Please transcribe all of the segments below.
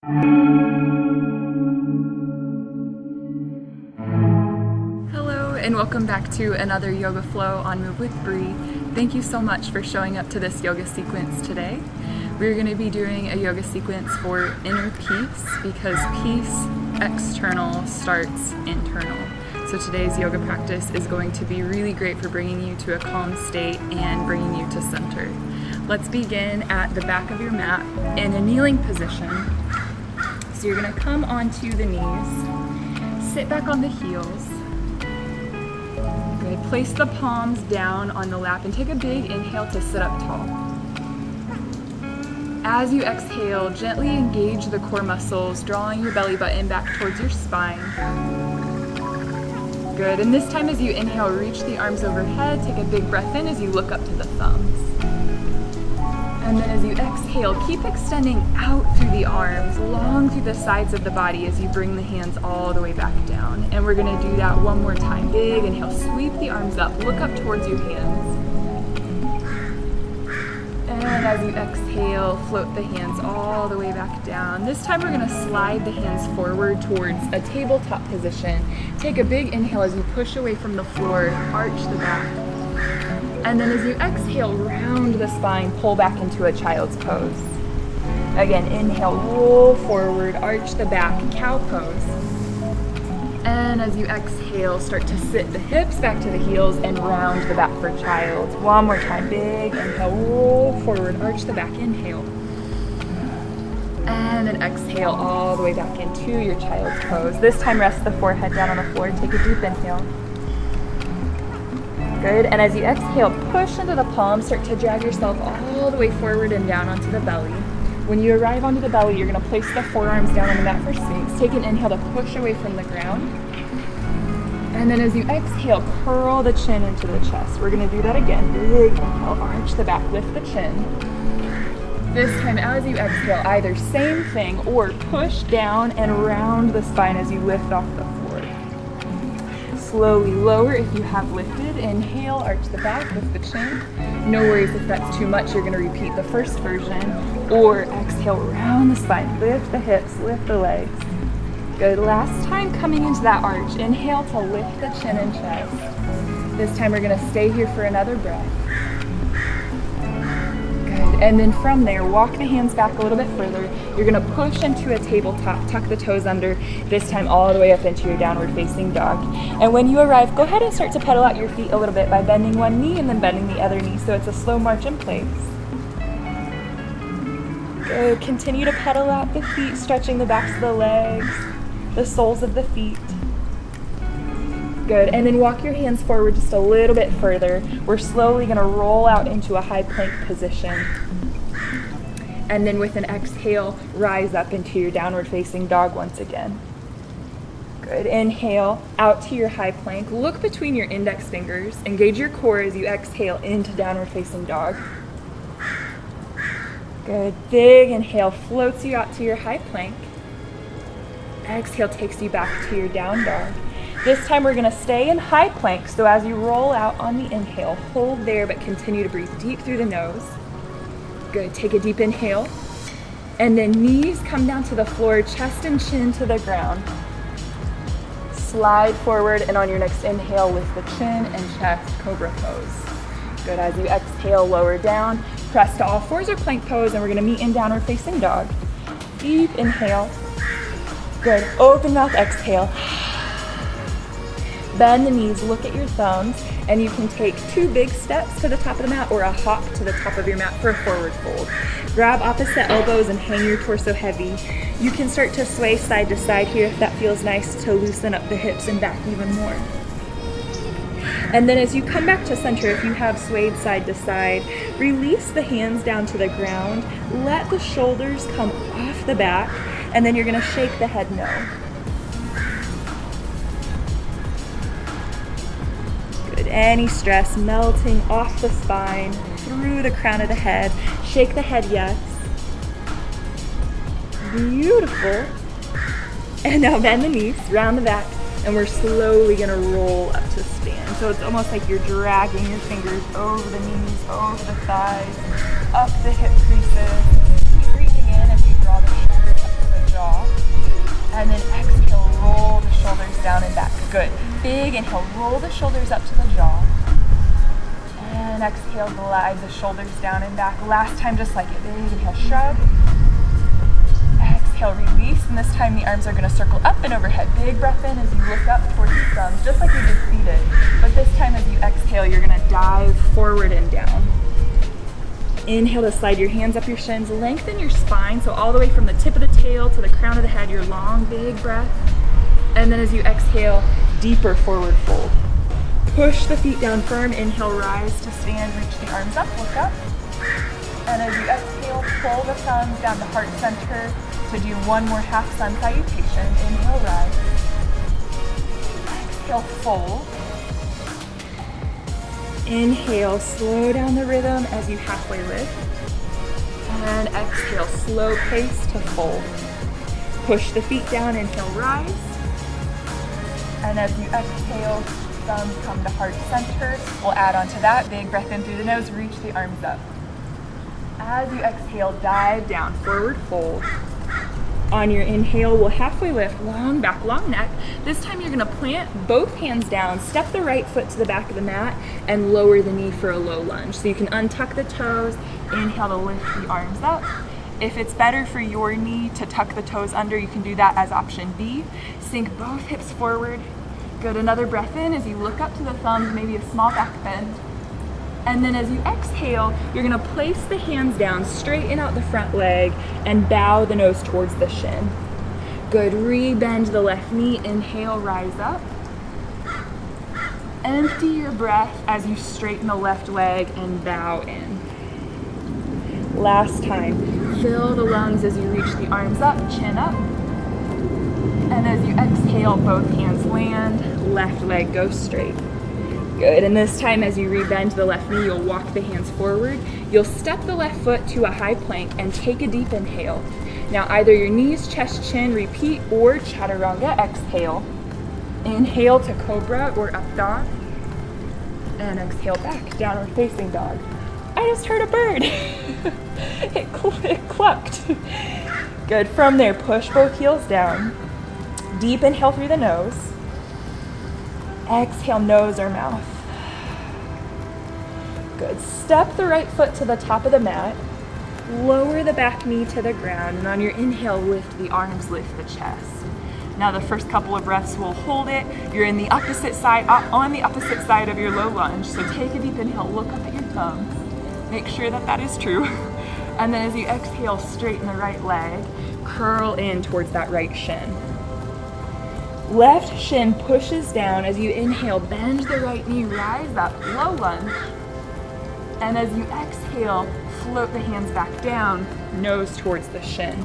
Hello and welcome back to another yoga flow on Move with Bree. Thank you so much for showing up to this yoga sequence today. We're going to be doing a yoga sequence for inner peace because peace external starts internal. So today's yoga practice is going to be really great for bringing you to a calm state and bringing you to center. Let's begin at the back of your mat in a kneeling position. So you're going to come onto the knees, sit back on the heels. Good. Place the palms down on the lap and take a big inhale to sit up tall. As you exhale, gently engage the core muscles, drawing your belly button back towards your spine. Good. And this time as you inhale, reach the arms overhead, take a big breath in as you look up to the thumbs. And then as you exhale, keep extending out through the arms, long through the sides of the body as you bring the hands all the way back down. And we're going to do that one more time. Big inhale, sweep the arms up, look up towards your hands. And as you exhale, float the hands all the way back down. This time we're going to slide the hands forward towards a tabletop position. Take a big inhale as you push away from the floor, arch the back. And then as you exhale, round the spine, pull back into a child's pose. Again, inhale, roll forward, arch the back, cow pose. And as you exhale, start to sit the hips back to the heels and round the back for child. One more time, big inhale, roll forward, arch the back, inhale. And then exhale all the way back into your child's pose. This time rest the forehead down on the floor, take a deep inhale. Good. And as you exhale, push into the palms, start to drag yourself all the way forward and down onto the belly. When you arrive onto the belly, you're going to place the forearms down on the mat for Sphinx. Take an inhale to push away from the ground. And then as you exhale, curl the chin into the chest. We're going to do that again. Big inhale, arch the back, lift the chin. This time as you exhale, either same thing or push down and round the spine as you lift off the floor. Slowly lower if you have lifted. Inhale, arch the back, lift the chin. No worries if that's too much. You're going to repeat the first version. Or exhale, round the spine, lift the hips, lift the legs. Good. Last time coming into that arch. Inhale to lift the chin and chest. This time we're going to stay here for another breath. Good. And then from there, walk the hands back a little bit further. You're going to push into a tabletop, tuck the toes under, this time all the way up into your downward facing dog. And when you arrive, go ahead and start to pedal out your feet a little bit by bending one knee and then bending the other knee, so it's a slow march in place. Good. Continue to pedal out the feet, stretching the backs of the legs, the soles of the feet. Good. And then walk your hands forward just a little bit further. We're slowly going to roll out into a high plank position. And then with an exhale, rise up into your downward facing dog once again. Good. Inhale out to your high plank. Look between your index fingers. Engage your core as you exhale into downward facing dog. Good. Big inhale floats you out to your high plank. Exhale takes you back to your down dog. This time we're going to stay in high plank, so as you roll out on the inhale, hold there but continue to breathe deep through the nose. Good. Take a deep inhale. And then knees come down to the floor, chest and chin to the ground. Slide forward, and on your next inhale, lift the chin and chest, cobra pose. Good. As you exhale, lower down, press to all fours or plank pose, and we're going to meet in downward facing dog. Deep inhale. Good. Open mouth, exhale. Bend the knees, look at your thumbs, and you can take 2 big steps to the top of the mat or a hop to the top of your mat for a forward fold. Grab opposite elbows and hang your torso heavy. You can start to sway side to side here if that feels nice to loosen up the hips and back even more. And then as you come back to center, if you have swayed side to side, release the hands down to the ground, let the shoulders come off the back, and then you're going to shake the head no. Good. Any stress melting off the spine, through the crown of the head. Shake the head yes. Beautiful. And now bend the knees, round the back, and we're slowly going to roll up to stand. So it's almost like you're dragging your fingers over the knees, over the thighs, up the hip creases. Keep breathing in as you draw the shoulders up to the jaw. Big inhale, roll the shoulders up to the jaw. And exhale, glide the shoulders down and back. Last time, just like it. Big inhale, shrug. Exhale, release. And this time the arms are gonna circle up and overhead. Big breath in as you look up towards the thumbs, just like you did seated. But this time as you exhale, you're gonna dive forward and down. Inhale to slide your hands up your shins, lengthen your spine, so all the way from the tip of the tail to the crown of the head, your long, big breath. And then as you exhale, deeper forward fold. Push the feet down firm, inhale, rise to stand, reach the arms up, look up. And as you exhale, pull the thumbs down to heart center to do one more half sun salutation. Inhale, rise. Exhale, fold. Inhale, slow down the rhythm as you halfway lift. And exhale, slow pace to fold. Push the feet down, inhale, rise. And as you exhale, thumbs come to heart center. We'll add on to that. Big breath in through the nose, reach the arms up. As you exhale, dive down, forward fold. On your inhale, we'll halfway lift, long back, long neck. This time you're gonna plant both hands down, step the right foot to the back of the mat, and lower the knee for a low lunge. So you can untuck the toes, inhale to lift the arms up. If it's better for your knee to tuck the toes under, you can do that as option B. Sink both hips forward. Good, another breath in as you look up to the thumbs, maybe a small back bend. And then as you exhale, you're gonna place the hands down, straighten out the front leg, and bow the nose towards the shin. Good, re-bend the left knee, inhale, rise up. Empty your breath as you straighten the left leg and bow in. Last time, fill the lungs as you reach the arms up, chin up. And as you exhale, both hands land, left leg goes straight. Good, and this time as you re-bend the left knee, you'll walk the hands forward. You'll step the left foot to a high plank and take a deep inhale. Now either your knees, chest, chin, repeat, or chaturanga, exhale. Inhale to cobra or up dog. And exhale back, downward facing dog. I just heard a bird. It clucked. Good, from there, push both heels down. Deep inhale through the nose. Exhale, nose or mouth. Good. Step the right foot to the top of the mat. Lower the back knee to the ground. And on your inhale, lift the arms, lift the chest. Now the first couple of breaths, we'll hold it. You're in the opposite side, on the opposite side of your low lunge. So take a deep inhale, look up at your thumbs. Make sure that that is true. And then as you exhale, straighten the right leg. Curl in towards that right shin. Left shin pushes down. As you inhale, bend the right knee, rise up, low lunge. And as you exhale, float the hands back down, nose towards the shin.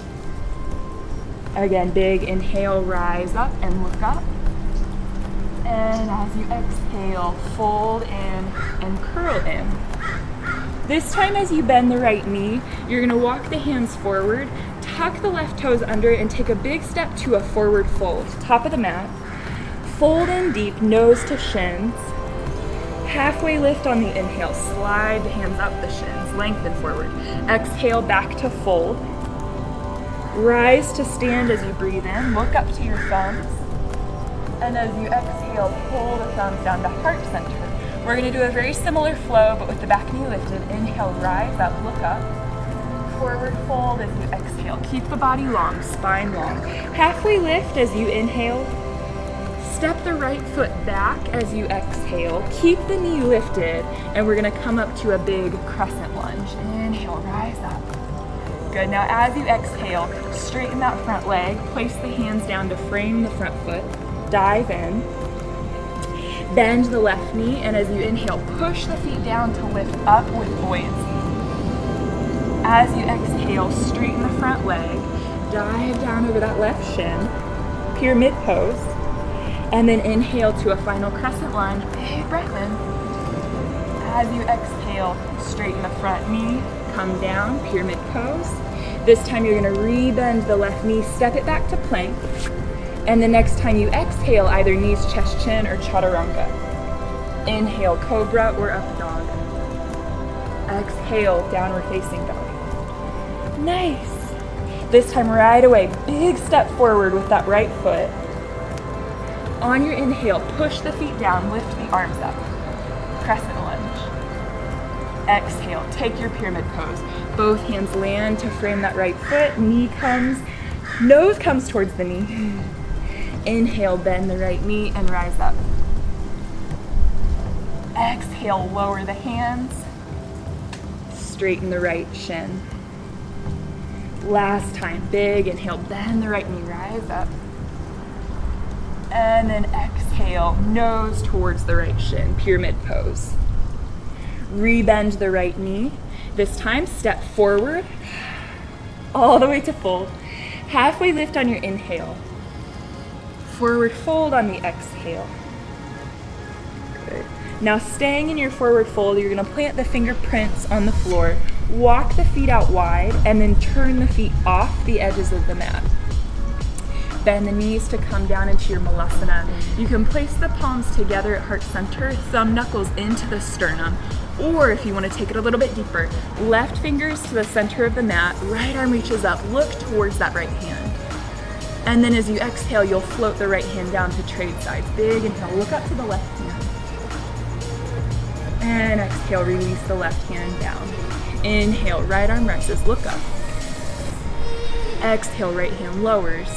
Again, big inhale, rise up and look up. And as you exhale, fold in and curl in. This time as you bend the right knee, you're gonna walk the hands forward, tuck the left toes under and take a big step to a forward fold. Top of the mat. Fold in deep, nose to shins. Halfway lift on the inhale. Slide the hands up the shins, lengthen forward. Exhale, back to fold. Rise to stand as you breathe in. Look up to your thumbs. And as you exhale, pull the thumbs down to heart center. We're gonna do a very similar flow, but with the back knee lifted. Inhale, rise up, look up. Forward fold as you exhale. Keep the body long, spine long. Halfway lift as you inhale. Step the right foot back as you exhale. Keep the knee lifted, and we're gonna come up to a big crescent lunge. Inhale, rise up. Good, now as you exhale, straighten that front leg. Place the hands down to frame the front foot. Dive in. Bend the left knee, and as you inhale, push the feet down to lift up with buoyancy. As you exhale, straighten the front leg, dive down over that left shin, pyramid pose, and then inhale to a final crescent lunge, big breath in. As you exhale, straighten the front knee, come down, pyramid pose. This time you're gonna re-bend the left knee, step it back to plank, and the next time you exhale, either knees, chest, chin, or chaturanga. Inhale, cobra or up dog. Exhale, downward facing dog. Nice. This time right away, big step forward with that right foot. On your inhale, push the feet down, lift the arms up. Crescent lunge. Exhale, take your pyramid pose. Both hands land to frame that right foot. Knee comes, nose comes towards the knee. Inhale, bend the right knee and rise up. Exhale, lower the hands. Straighten the right shin. Last time, big inhale, bend the right knee, rise up. And then exhale, nose towards the right shin, pyramid pose. Rebend the right knee. This time, step forward, all the way to fold. Halfway lift on your inhale. Forward fold on the exhale. Good. Now staying in your forward fold, you're gonna plant the fingerprints on the floor, walk the feet out wide, and then turn the feet off the edges of the mat. Bend the knees to come down into your malasana. You can place the palms together at heart center, thumb knuckles into the sternum, or if you want to take it a little bit deeper, left fingers to the center of the mat, right arm reaches up, look towards that right hand. And then as you exhale, you'll float the right hand down to trade sides. Big inhale, look up to the left hand. And exhale, release the left hand down. Inhale, right arm rises, look up. Exhale, right hand lowers.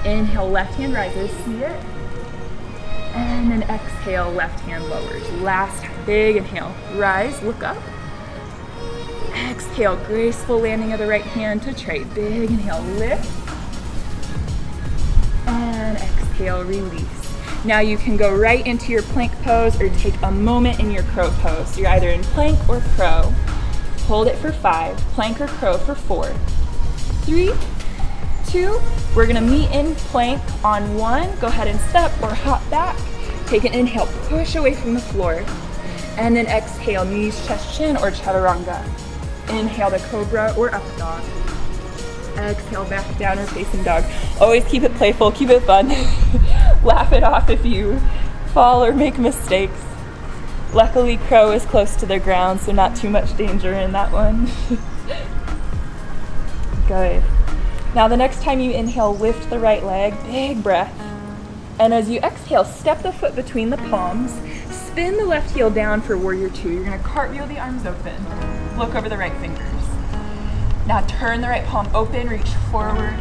Inhale, left hand rises, see it. And then exhale, left hand lowers. Last time, big inhale, rise, look up. Exhale, graceful landing of the right hand to trade. Big inhale, lift. And exhale, release. Now you can go right into your plank pose or take a moment in your crow pose. So you're either in plank or crow. Hold it for 5, plank or crow for 4, 3, 2. We're gonna meet in plank on 1. Go ahead and step or hop back. Take an inhale, push away from the floor. And then exhale, knees, chest, chin, or chaturanga. Inhale to cobra or up dog. Exhale, back down or facing dog. Always keep it playful, keep it fun. Laugh it off if you fall or make mistakes. Luckily, crow is close to the ground, so not too much danger in that one. Good. Now the next time you inhale, lift the right leg, big breath. And as you exhale, step the foot between the palms, spin the left heel down for warrior 2. You're gonna cartwheel the arms open, look over the right fingers. Now turn the right palm open, reach forward,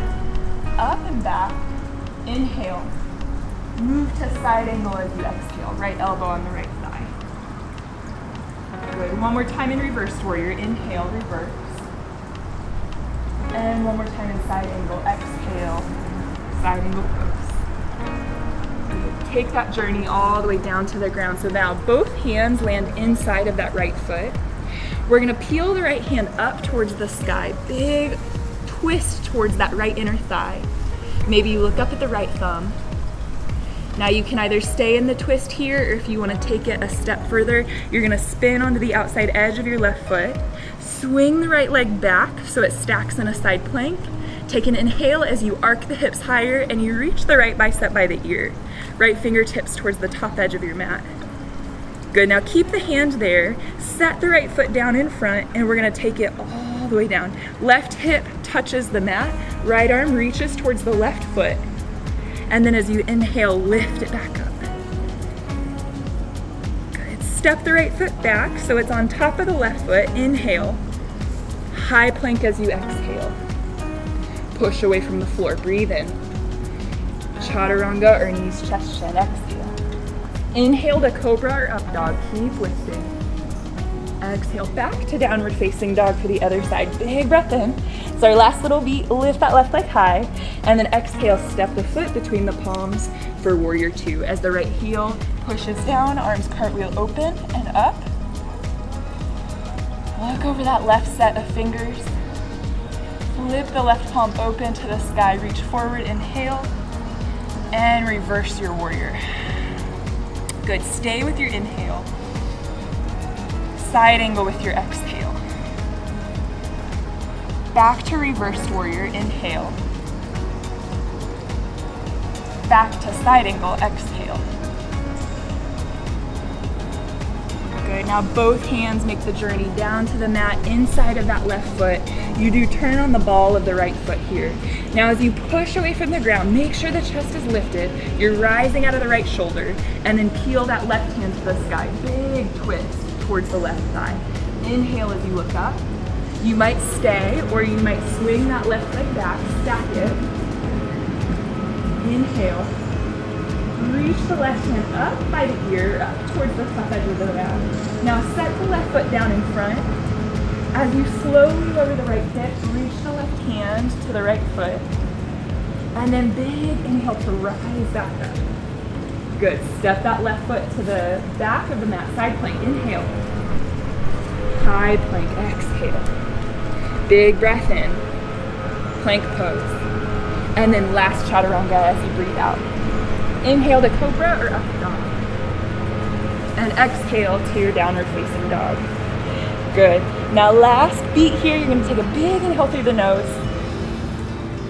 up and back. Inhale, move to side angle as you exhale, right elbow on the right thigh. Good, one more time in reverse warrior, inhale, reverse. And one more time in side angle, exhale, side angle pose. Good. Take that journey all the way down to the ground. So now both hands land inside of that right foot. We're gonna peel the right hand up towards the sky, big twist towards that right inner thigh. Maybe you look up at the right thumb. Now you can either stay in the twist here, or if you wanna take it a step further, you're gonna spin onto the outside edge of your left foot, swing the right leg back so it stacks in a side plank. Take an inhale as you arc the hips higher and you reach the right bicep by the ear. Right fingertips towards the top edge of your mat. Good, now keep the hand there, set the right foot down in front, and we're gonna take it all the way down. Left hip touches the mat, right arm reaches towards the left foot. And then as you inhale, lift it back up. Good, step the right foot back so it's on top of the left foot, inhale. High plank as you exhale. Push away from the floor, breathe in. Chaturanga or knees, chest, chin, exhale. Inhale to cobra or up dog, keep lifting. Exhale, back to downward facing dog for the other side. Big breath in. So our last little beat, lift that left leg high, and then exhale, step the foot between the palms for warrior 2. As the right heel pushes down, arms cartwheel open and up. Look over that left set of fingers. Flip the left palm open to the sky, reach forward, inhale, and reverse your warrior. Good, stay with your inhale. Side angle with your exhale. Back to reversed warrior, inhale. Back to side angle, exhale. Good, now both hands make the journey down to the mat inside of that left foot. You do turn on the ball of the right foot here. Now as you push away from the ground, make sure the chest is lifted. You're rising out of the right shoulder, and then peel that left hand to the sky. Big twist towards the left thigh. Inhale as you look up. You might stay, or you might swing that left leg back, stack it. Inhale. Reach the left hand up by the ear, up towards the top edge of the mat. Now set the left foot down in front. As you slowly lower the right hip, reach the left hand to the right foot. And then big inhale to rise back up. Good. Step that left foot to the back of the mat, side plank. Inhale. High plank. Exhale. Big breath in. Plank pose. And then last chaturanga as you breathe out. Inhale to cobra or up dog. And exhale to your downward facing dog. Good. Now last beat here, you're going to take a big inhale through the nose.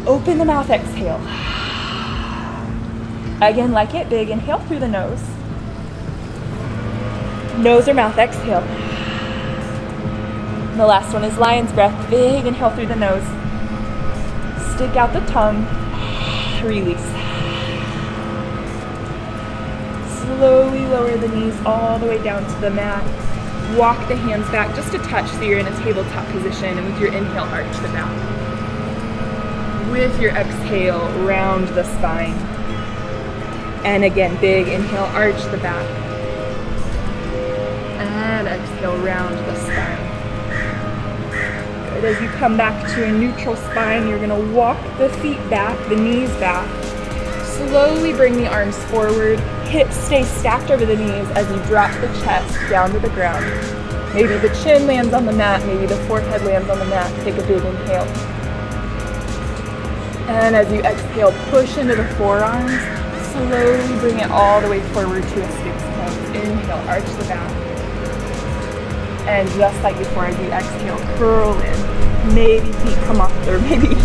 Open the mouth, exhale. Again, like it, big inhale through the nose. Nose or mouth, exhale. And the last one is lion's breath. Big inhale through the nose. Stick out the tongue. Release. Slowly lower the knees all the way down to the mat. Walk the hands back just a touch so you're in a tabletop position, and with your inhale, arch the back. With your exhale, round the spine. And again, big inhale, arch the back. And exhale, round the spine. Good. As you come back to a neutral spine, you're gonna walk the feet back, the knees back. Slowly bring the arms forward. Hips stay stacked over the knees as you drop the chest down to the ground. Maybe the chin lands on the mat, maybe the forehead lands on the mat. Take a big inhale. And as you exhale, push into the forearms. Slowly bring it all the way forward to a sphinx pose. Inhale, arch the back. And just like before, as you exhale, curl in. Maybe feet come off, or maybe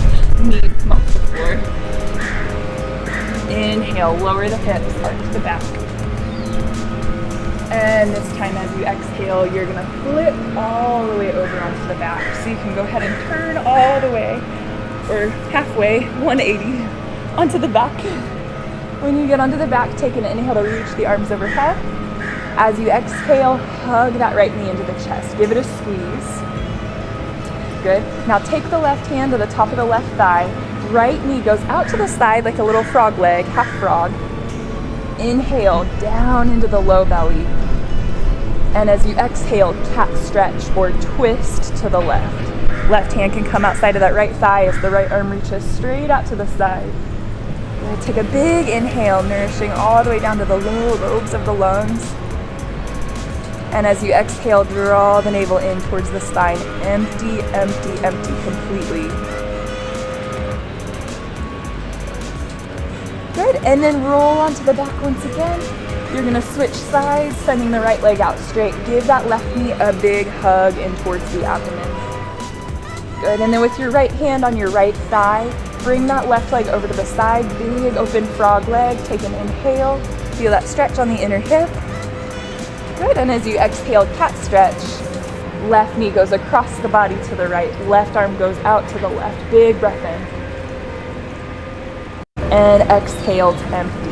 knees come off the floor. Inhale, lower the hips, arch the back. And this time as you exhale, you're gonna flip all the way over onto the back. So you can go ahead and turn all the way, or halfway, 180, onto the back. When you get onto the back, take an inhale to reach the arms overhead. As you exhale, hug that right knee into the chest. Give it a squeeze. Good. Now take the left hand to the top of the left thigh. Right knee goes out to the side like a little frog leg, half frog. Inhale, down into the low belly. And as you exhale, cat stretch or twist to the left. Left hand can come outside of that right thigh as the right arm reaches straight out to the side. Take a big inhale, nourishing all the way down to the low lobes of the lungs. And as you exhale, draw the navel in towards the spine. Empty, empty, empty completely. Good, and then roll onto the back once again. You're gonna switch sides, sending the right leg out straight. Give that left knee a big hug in towards the abdomen. Good, and then with your right hand on your right thigh, bring that left leg over to the side. Big open frog leg, take an inhale. Feel that stretch on the inner hip. Good, and as you exhale, cat stretch. Left knee goes across the body to the right. Left arm goes out to the left. Big breath in. And exhale to empty.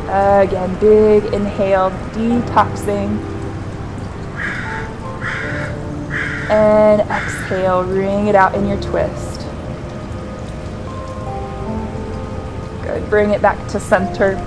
Again, big inhale, detoxing. And exhale, wring it out in your twist. Good, bring it back to center.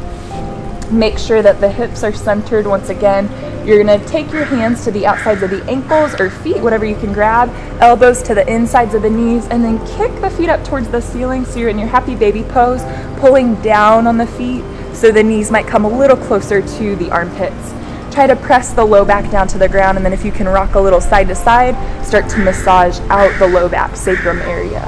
Make sure that the hips are centered once again. You're gonna take your hands to the outsides of the ankles or feet, whatever you can grab, elbows to the insides of the knees, and then kick the feet up towards the ceiling so you're in your happy baby pose, pulling down on the feet so the knees might come a little closer to the armpits. Try to press the low back down to the ground, and then if you can rock a little side to side, start to massage out the low back sacrum area.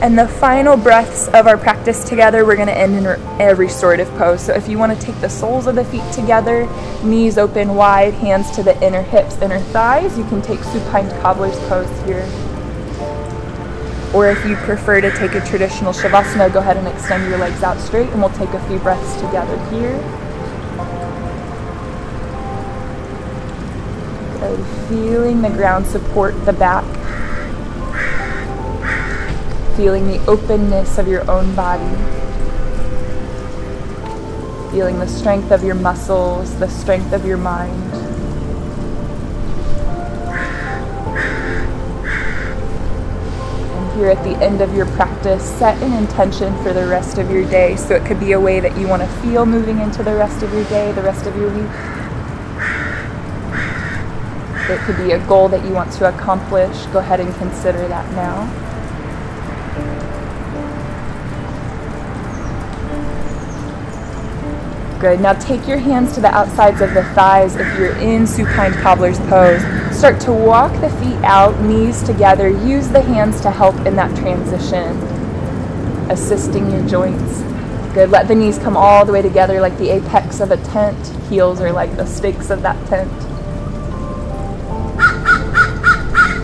And the final breaths of our practice together, we're going to end in a restorative pose. So if you want to take the soles of the feet together, knees open wide, hands to the inner hips, inner thighs, you can take supine cobbler's pose here. Or if you prefer to take a traditional Shavasana, go ahead and extend your legs out straight, and we'll take a few breaths together here. Good. Feeling the ground support the back. Feeling the openness of your own body. Feeling the strength of your muscles, the strength of your mind. Here at the end of your practice, set an intention for the rest of your day. So it could be a way that you want to feel moving into the rest of your day, the rest of your week. It could be a goal that you want to accomplish. Go ahead and consider that now. Good. Now take your hands to the outsides of the thighs if you're in supine cobbler's pose. Start to walk the feet out, knees together. Use the hands to help in that transition, assisting your joints. Good. Let the knees come all the way together like the apex of a tent. Heels are like the stakes of that tent.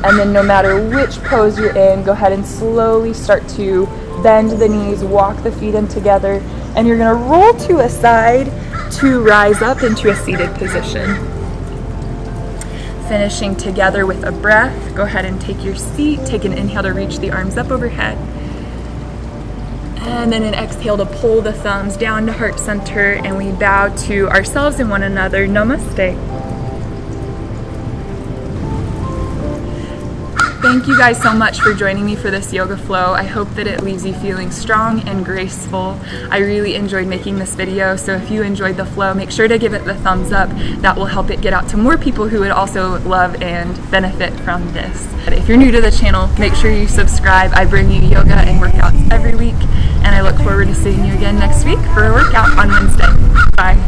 And then no matter which pose you're in, go ahead and slowly start to bend the knees, walk the feet in together, and you're going to roll to a side to rise up into a seated position. Finishing together with a breath, go ahead and take your seat. Take an inhale to reach the arms up overhead. And then an exhale to pull the thumbs down to heart center, and we bow to ourselves and one another. Namaste. Thank you guys so much for joining me for this yoga flow. I hope that it leaves you feeling strong and graceful. I really enjoyed making this video, so if you enjoyed the flow, make sure to give it the thumbs up. That will help it get out to more people who would also love and benefit from this. If you're new to the channel, make sure you subscribe. I bring you yoga and workouts every week, and I look forward to seeing you again next week for a workout on Wednesday. Bye.